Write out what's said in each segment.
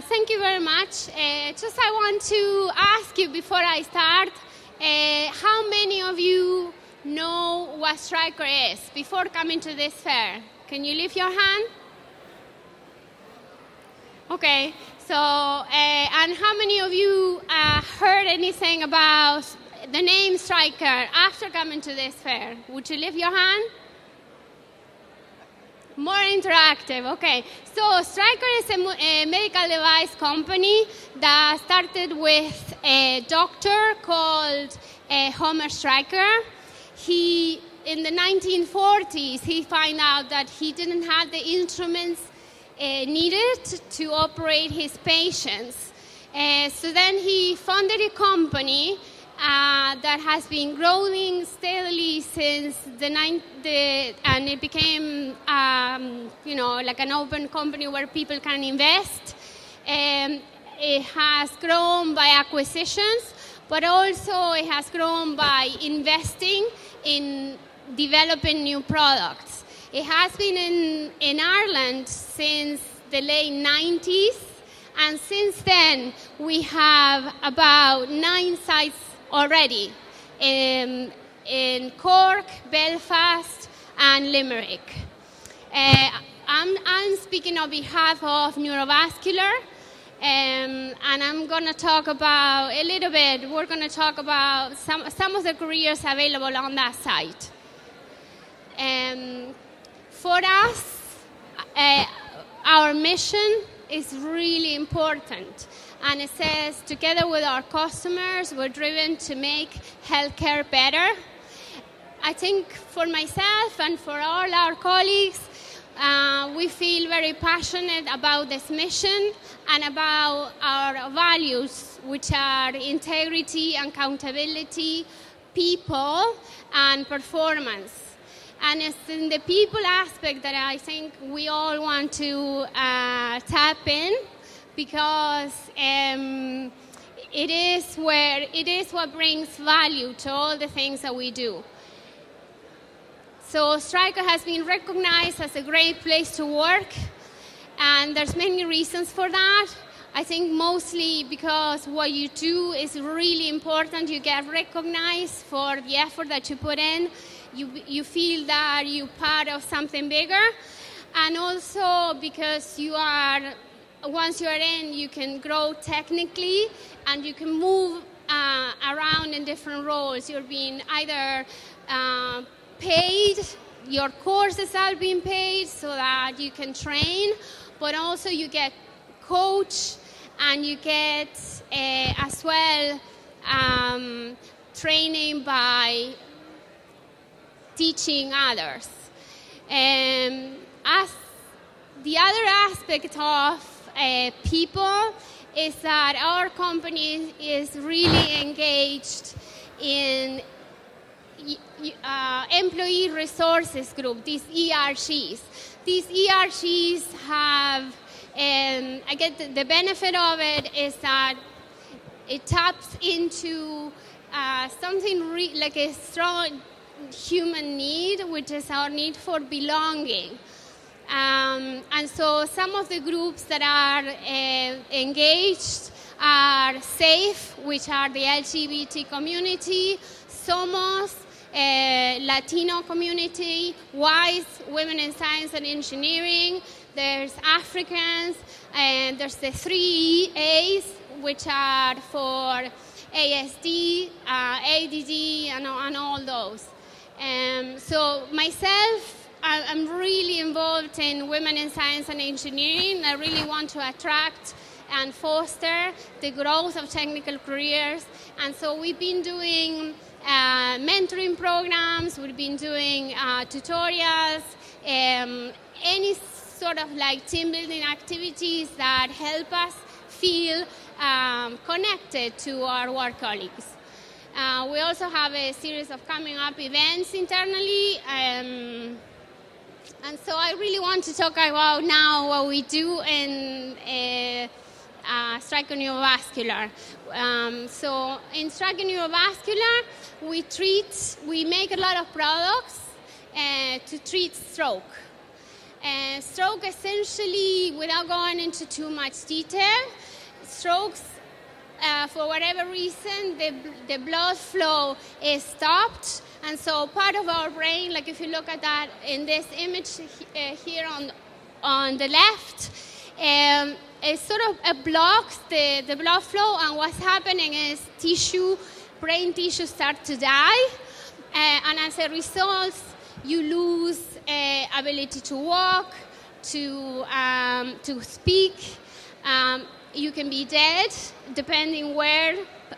Thank you very much. Just I want to ask you before I start, how many of you know what Stryker is before coming to this fair? Can you lift your hand? Okay, so, and how many of you heard anything about the name Stryker after coming to this fair? Would you lift your hand? More interactive, okay. So Stryker is a medical device company that started with a doctor called Homer Stryker. In the 1940s, he found out that he didn't have the instruments needed to operate his patients. So then he founded a company that has been growing steadily since and it became, like an open company where people can invest. It has grown by acquisitions, but also it has grown by investing in developing new products. It has been in Ireland since the late 90s, and since then we have about 9 sites already in Cork, Belfast, and Limerick. I'm speaking on behalf of Neurovascular, and I'm going to talk about we're going to talk about some of the careers available on that site. For us, our mission is really important. And it says, together with our customers, we're driven to make healthcare better. I think for myself and for all our colleagues, we feel very passionate about this mission and about our values, which are integrity, accountability, people, and performance. And it's in the people aspect that I think we all want to tap in, because it is what brings value to all the things that we do. So Stryker has been recognized as a great place to work, and there's many reasons for that. I think mostly because what you do is really important. You get recognized for the effort that you put in. You feel that you're part of something bigger, and also because once you're in, you can grow technically and you can move around in different roles. You're being either paid, your courses are being paid so that you can train, but also you get coach and you get as well training by teaching others. As the other aspect of people is that our company is really engaged in employee resources group, these ERGs. These ERGs have, the benefit of it is that it taps into something like a strong human need, which is our need for belonging. And so some of the groups that are engaged are SAFE, which are the LGBT community, SOMOS, Latino community, WISE, Women in Science and Engineering, there's Africans, and there's the 3 A's, which are for ASD, ADD, and all those. So myself, I'm really involved in Women in Science and Engineering. I really want to attract and foster the growth of technical careers. And so we've been doing mentoring programs, we've been doing tutorials, any sort of like team building activities that help us feel connected to our work colleagues. We also have a series of coming up events internally. And so I really want to talk about now what we do in Stryker Neurovascular. So in Stryker Neurovascular, we make a lot of products to treat stroke. Stroke essentially, without going into too much detail, strokes, for whatever reason, the blood flow is stopped. And so part of our brain, like if you look at that in this image here on the left, it sort of blocks the blood flow, and what's happening is brain tissue start to die, and as a result, you lose ability to walk, to speak. You can be dead, depending where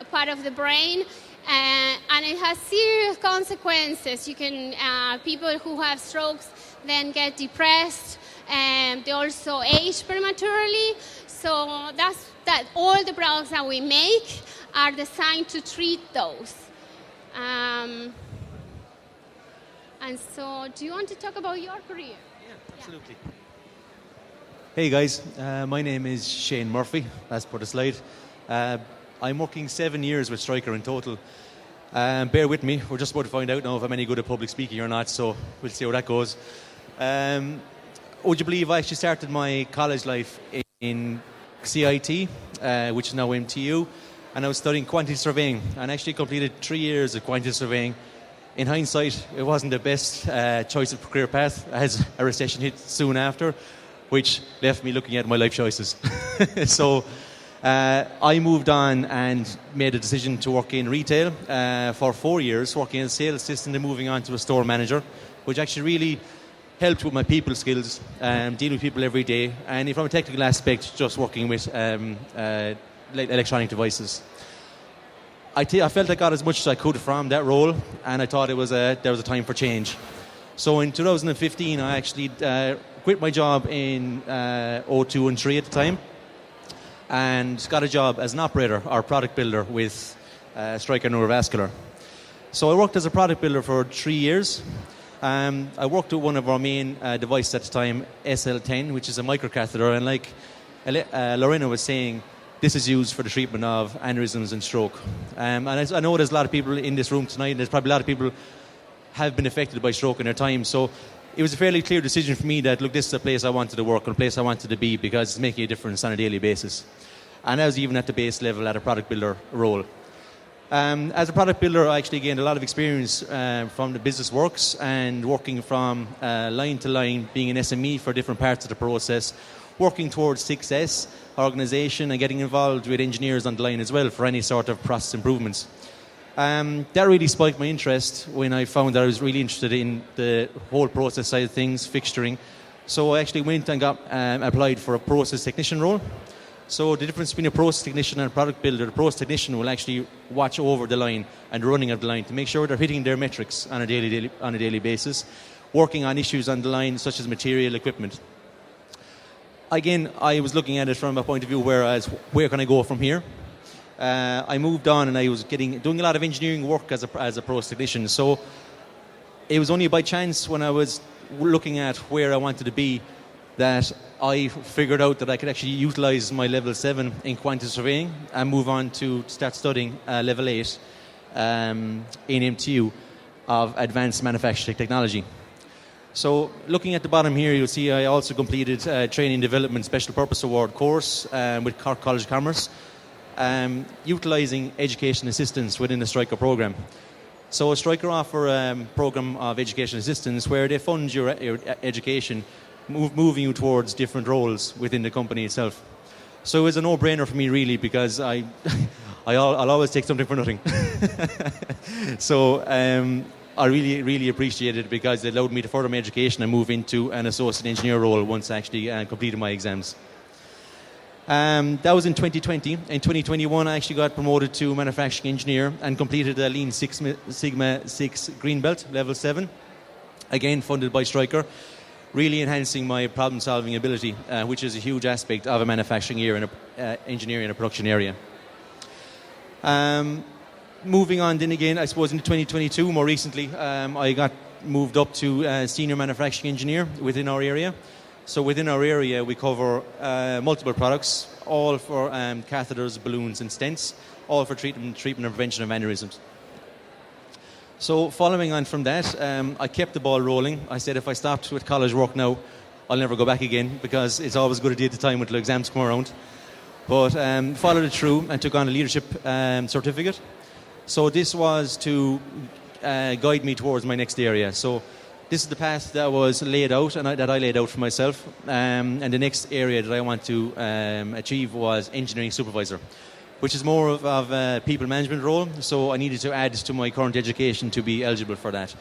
part of the brain, and it has serious consequences. You can people who have strokes then get depressed, and they also age prematurely. So that all the products that we make are designed to treat those. And so, do you want to talk about your career? Yeah, absolutely. Yeah. Hey guys, my name is Shane Murphy, as per the slide. I'm working 7 years with Stryker in total. Bear with me, we're just about to find out now if I'm any good at public speaking or not, so we'll see how that goes. Would you believe I actually started my college life in CIT, which is now MTU, and I was studying quantity surveying, and actually completed 3 years of quantity surveying. In hindsight, it wasn't the best choice of career path, as a recession hit soon after, which left me looking at my life choices. So I moved on and made a decision to work in retail for 4 years, working as a sales assistant and moving on to a store manager, which actually really helped with my people skills, dealing with people every day, and from a technical aspect, just working with electronic devices. I felt I got as much as I could from that role, and I thought there was a time for change. So in 2015, I actually quit my job in 02 and 3 at the time, and got a job as an operator or product builder with Stryker Neurovascular. So I worked as a product builder for 3 years. I worked with one of our main devices at the time, SL10, which is a microcatheter, and like Lorena was saying, this is used for the treatment of aneurysms and stroke. And I know there's a lot of people in this room tonight, and there's probably a lot of people have been affected by stroke in their time. So it was a fairly clear decision for me that, look, this is a place I wanted to work and a place I wanted to be, because it's making a difference on a daily basis. And I was even at the base level at a product builder role. As a product builder, I actually gained a lot of experience from the business works and working from line to line, being an SME for different parts of the process, working towards success, organisation, and getting involved with engineers on the line as well for any sort of process improvements. That really spiked my interest when I found that I was really interested in the whole process side of things, fixturing. So I actually went and got applied for a process technician role. So the difference between a process technician and a product builder, the process technician will actually watch over the line and the running of the line to make sure they're hitting their metrics on a daily basis, working on issues on the line such as material, equipment. Again, I was looking at it from a point of view where can I go from here? I moved on and I was doing a lot of engineering work as a process technician. So it was only by chance when I was looking at where I wanted to be that I figured out that I could actually utilise my level 7 in quantity surveying and move on to start studying level 8 in MTU of advanced manufacturing technology. So looking at the bottom here, you'll see I also completed a training development special purpose award course with Cork College of Commerce, utilising education assistance within the Stryker programme. So Stryker offer a programme of education assistance where they fund your education, moving you towards different roles within the company itself. So it was a no-brainer for me, really, because I'll always take something for nothing. So I really, really appreciated it because it allowed me to further my education and move into an associate engineer role once I actually completed my exams. That was in 2020. In 2021, I actually got promoted to manufacturing engineer and completed a Lean Six Sigma 6 Green Belt, level 7, again funded by Stryker, really enhancing my problem-solving ability, which is a huge aspect of a manufacturing engineering and a production area. Moving on then again, I suppose in 2022, more recently, I got moved up to senior manufacturing engineer within our area. So within our area, we cover multiple products, all for catheters, balloons and stents, all for treatment and prevention of aneurysms. So following on from that, I kept the ball rolling. I said if I stopped with college work now, I'll never go back again because it's always a good idea at the time until exams come around. But followed it through and took on a leadership certificate. So this was to guide me towards my next area. So this is the path that was laid out and that I laid out for myself. And the next area that I want to achieve was engineering supervisor, which is more of a people management role. So I needed to add to my current education to be eligible for that.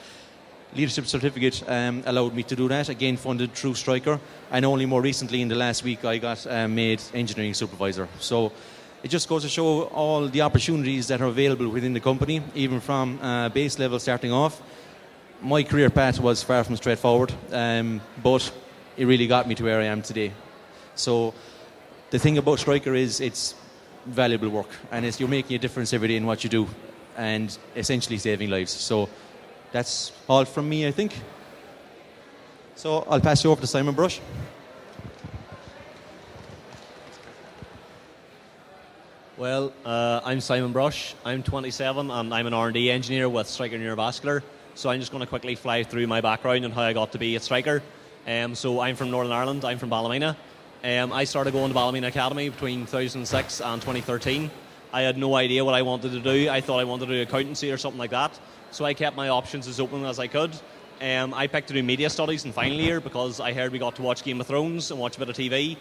Leadership certificate allowed me to do that, again funded through Stryker, and only more recently in the last week I got made engineering supervisor. So it just goes to show all the opportunities that are available within the company, even from base level starting off. My career path was far from straightforward, but it really got me to where I am today. So the thing about Stryker is it's valuable work, and you're making a difference every day in what you do and essentially saving lives. So that's all from me, I think. So I'll pass you over to Simon Brush. Well, I'm Simon Brush. I'm 27 and I'm an R&D engineer with Stryker Neurovascular. So I'm just going to quickly fly through my background and how I got to be at Stryker. So I'm from Northern Ireland. I'm from Ballymena. I started going to Ballymena Academy between 2006 and 2013. I had no idea what I wanted to do. I thought I wanted to do accountancy or something like that. So I kept my options as open as I could. I picked to do media studies in final year because I heard we got to watch Game of Thrones and watch a bit of TV.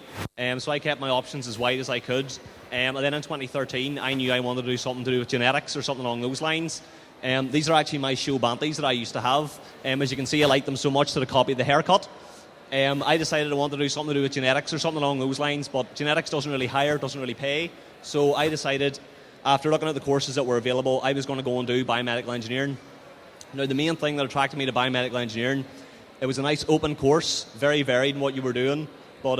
So I kept my options as wide as I could. And then in 2013, I knew I wanted to do something to do with genetics or something along those lines. These are actually my show banties that I used to have. As you can see, I like them so much that I copied the haircut. I decided I wanted to do something to do with genetics or something along those lines, but genetics doesn't really hire, doesn't really pay. So I decided, after looking at the courses that were available, I was going to go and do biomedical engineering. Now, the main thing that attracted me to biomedical engineering, it was a nice open course, very varied in what you were doing, but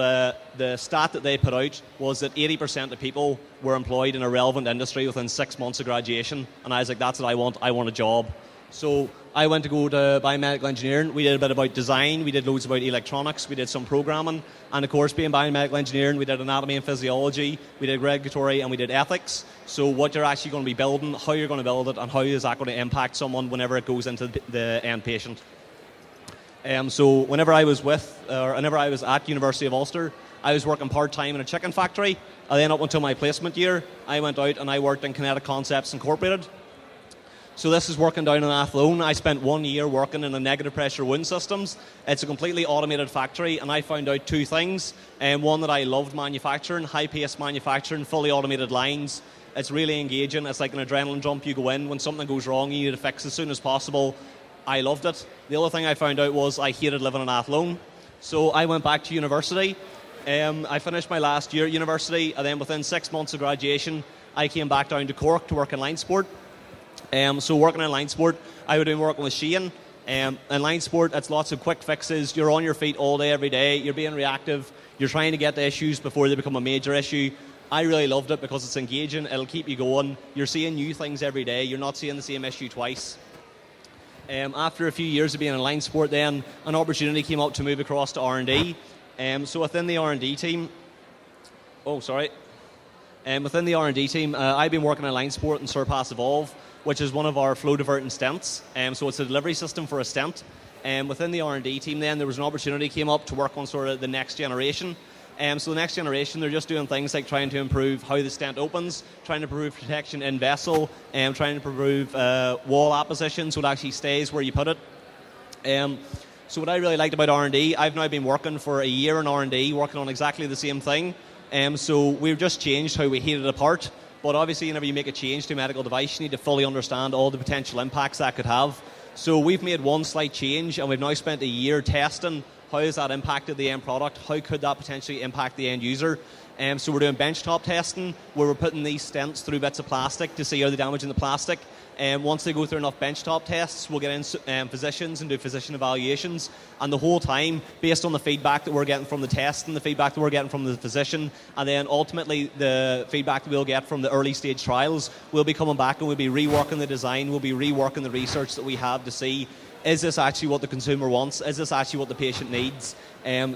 the stat that they put out was that 80% of people were employed in a relevant industry within 6 months of graduation, and I was like, that's what I want a job. So I went to go to biomedical engineering. We did a bit about design, we did loads about electronics, we did some programming, and of course, being biomedical engineering, we did anatomy and physiology, we did regulatory, and we did ethics. So what you're actually going to be building, how you're going to build it, and how is that going to impact someone whenever it goes into the end patient. So whenever I was at University of Ulster, I was working part-time in a chicken factory, and then up until my placement year, I went out and I worked in Kinetic Concepts Incorporated. So this is working down in Athlone. I spent 1 year working in a negative pressure wound systems. It's a completely automated factory, and I found out two things. One, that I loved manufacturing, high-paced manufacturing, fully automated lines. It's really engaging. It's like an adrenaline jump. You go in, when something goes wrong, you need to fix as soon as possible. I loved it. The other thing I found out was I hated living in Athlone. So I went back to university. I finished my last year at university, and then within 6 months of graduation, I came back down to Cork to work in line sport. So working in line sport, I would be working with Shane. In line sport, it's lots of quick fixes. You're on your feet all day, every day. You're being reactive. You're trying to get the issues before they become a major issue. I really loved it because it's engaging. It'll keep you going. You're seeing new things every day. You're not seeing the same issue twice. After a few years of being in line sport, then an opportunity came up to move across to R&D. So within the R&D team, within the R&D team, I've been working in line sport and Surpass Evolve, which is one of our flow diverting stents. So it's a delivery system for a stent. Within the R&D team then, there was an opportunity came up to work on sort of the next generation. So the next generation, they're just doing things like trying to improve how the stent opens, trying to improve protection in vessel, trying to improve wall apposition so it actually stays where you put it. So what I really liked about R&D, I've now been working for a year in R&D, working on exactly the same thing. So we've just changed how we heat it apart. But obviously, whenever you make a change to a medical device, you need to fully understand all the potential impacts that could have. So we've made one slight change, and we've now spent a year testing how has that impacted the end product, how could that potentially impact the end user. So we're doing benchtop testing, where we're putting these stents through bits of plastic to see are they damaging the plastic. Once they go through enough benchtop tests, we'll get in physicians and do physician evaluations. And the whole time, based on the feedback that we're getting from the test and the feedback that we're getting from the physician, and then ultimately the feedback that we'll get from the early stage trials, we'll be coming back and we'll be reworking the design, we'll be reworking the research that we have to see, is this actually what the consumer wants? Is this actually what the patient needs?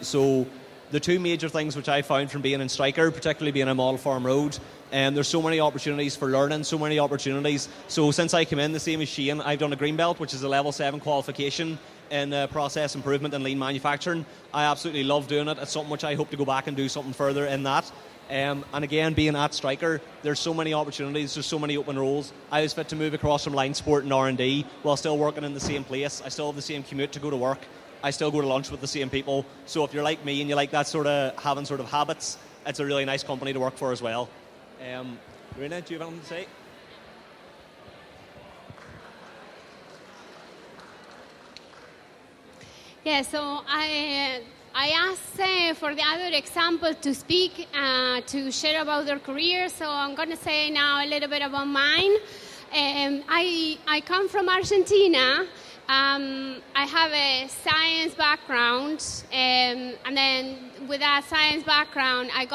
So the two major things which I found from being in Stryker, particularly being in Model Farm Road, there's so many opportunities for learning, so many opportunities. So since I came in, the same as Shane, I've done a green belt, which is a level 7 qualification in process improvement and lean manufacturing. I absolutely love doing it. It's something which I hope to go back and do something further in that. And again, being at Stryker, there's so many opportunities, there's so many open roles. I was fit to move across from line support and R&D while still working in the same place. I still have the same commute to go to work. I still go to lunch with the same people. So if you're like me and you like that sort of having sort of habits, it's a really nice company to work for as well. Lorena, do you have anything to say? Yeah, so I asked for the other example to speak, to share about their career. So I'm going to say now a little bit about mine. I come from Argentina. I have a science background, and then with that science background, I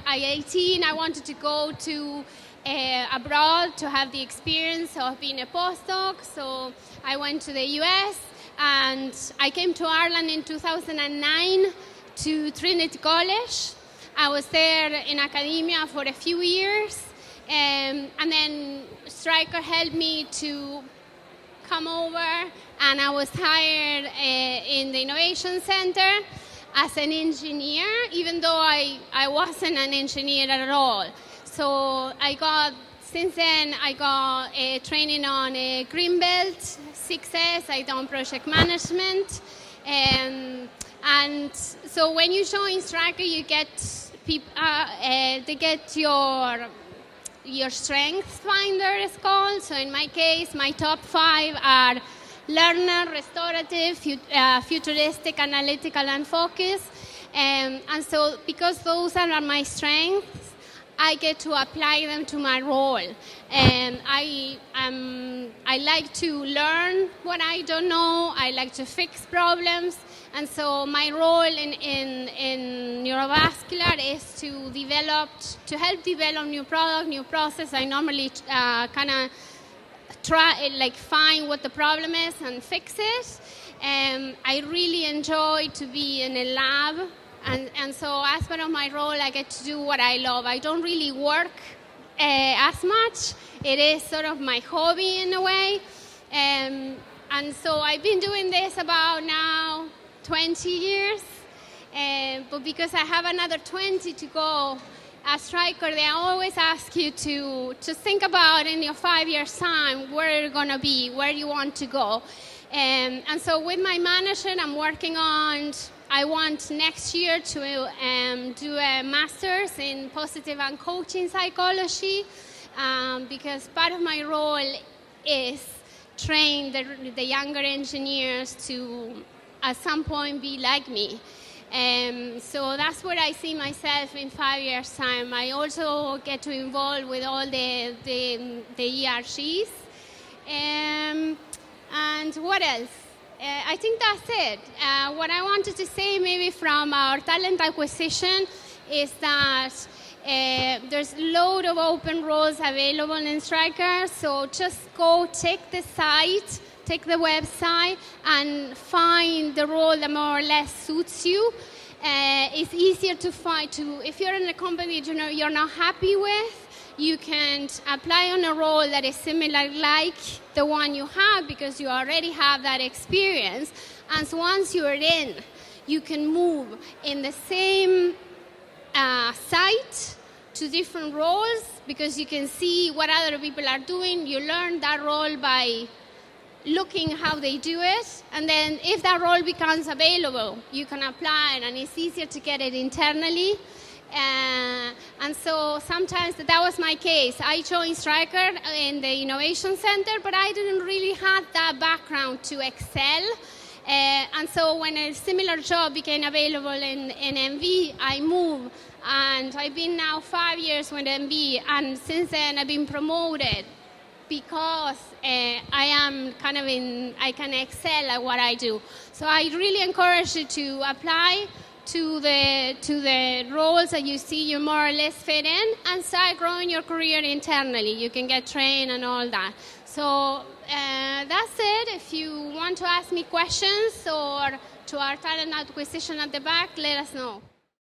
18, I wanted to go to abroad to have the experience of being a postdoc. So I went to the US. And I came to Ireland in 2009 to Trinity College. I was there in academia for a few years, and then Stryker helped me to come over, and I was hired in the Innovation Center as an engineer, even though I wasn't an engineer at all. So since then, I got training on a Greenbelt 6S. I done project management, and so when you join Stryker, you get they get your strengths finder, it's called. So in my case, my top 5 are learner, restorative, futuristic, analytical, and focus. And so because those are my strengths, I get to apply them to my role, and I like to learn what I don't know. I like to fix problems, and so my role in neurovascular is to help develop new product, new process. I normally kind of try find what the problem is and fix it. And I really enjoy to be in a lab. And so as part of my role, I get to do what I love. I don't really work as much. It is sort of my hobby in a way. And so I've been doing this about now 20 years. But because I have another 20 to go at Stryker, they always ask you to think about in your 5 years' time where you're going to be, where you want to go. And so with my manager, I'm working on... I want next year to do a master's in positive and coaching psychology, because part of my role is train the younger engineers to at some point be like me. So that's where I see myself in 5 years' time. I also get to involve with all the ERGs. And what else? I think that's it. What I wanted to say maybe from our talent acquisition is that there's a load of open roles available in Stryker, so just go check the site, take the website, and find the role that more or less suits you. It's easier to find, if you're in a company you're not happy with, you can apply on a role that is similar like the one you have because you already have that experience. And so once you're in, you can move in the same site to different roles because you can see what other people are doing. You learn that role by looking how they do it. And then if that role becomes available, you can apply it, and it's easier to get it internally. And so sometimes that was my case. I joined Stryker in the Innovation Center, but I didn't really have that background to excel. And so when a similar job became available in MV, I moved. And I've been now 5 years with MV, and since then I've been promoted because I can excel at what I do. So I really encourage you to apply to the roles that you see you more or less fit in, and start growing your career internally. You can get trained and all that. So that's it. If you want to ask me questions or to our talent acquisition at the back, let us know.